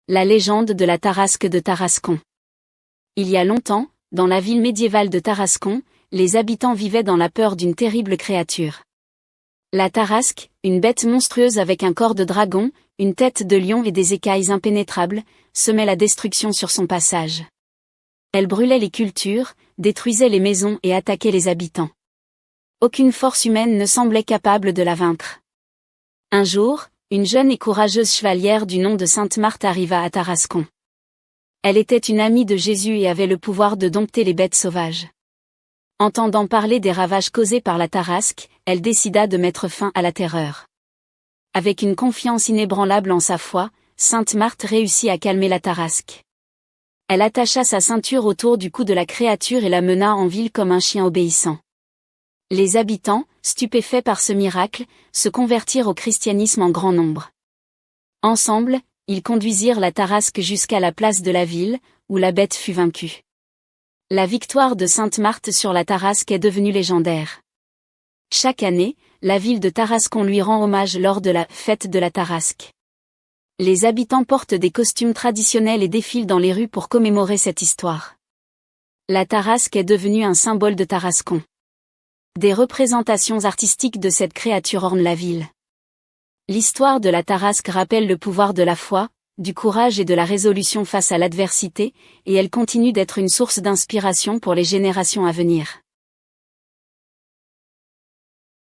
La légende de la Tarasque de Tarascon. Il y a longtemps, dans la ville médiévale de Tarascon, les habitants vivaient dans la peur d'une terrible créature. La Tarasque, une bête monstrueuse avec un corps de dragon, une tête de lion et des écailles impénétrables, semait la destruction sur son passage. Elle brûlait les cultures, détruisait les maisons et attaquait les habitants. Aucune force humaine ne semblait capable de la vaincre. Un jour, une jeune et courageuse chevalière du nom de Sainte Marthe arriva à Tarascon. Elle était une amie de Jésus et avait le pouvoir de dompter les bêtes sauvages. Entendant parler des ravages causés par la Tarasque, elle décida de mettre fin à la terreur. Avec une confiance inébranlable en sa foi, Sainte Marthe réussit à calmer la Tarasque. Elle attacha sa ceinture autour du cou de la créature et la mena en ville comme un chien obéissant. Les habitants, stupéfaits par ce miracle, se convertirent au christianisme en grand nombre. Ensemble, ils conduisirent la Tarasque jusqu'à la place de la ville, où la bête fut vaincue. La victoire de Sainte Marthe sur la Tarasque est devenue légendaire. Chaque année, la ville de Tarascon lui rend hommage lors de la fête de la Tarasque. Les habitants portent des costumes traditionnels et défilent dans les rues pour commémorer cette histoire. La Tarasque est devenue un symbole de Tarascon. Des représentations artistiques de cette créature ornent la ville. L'histoire de la Tarasque rappelle le pouvoir de la foi, du courage et de la résolution face à l'adversité, et elle continue d'être une source d'inspiration pour les générations à venir.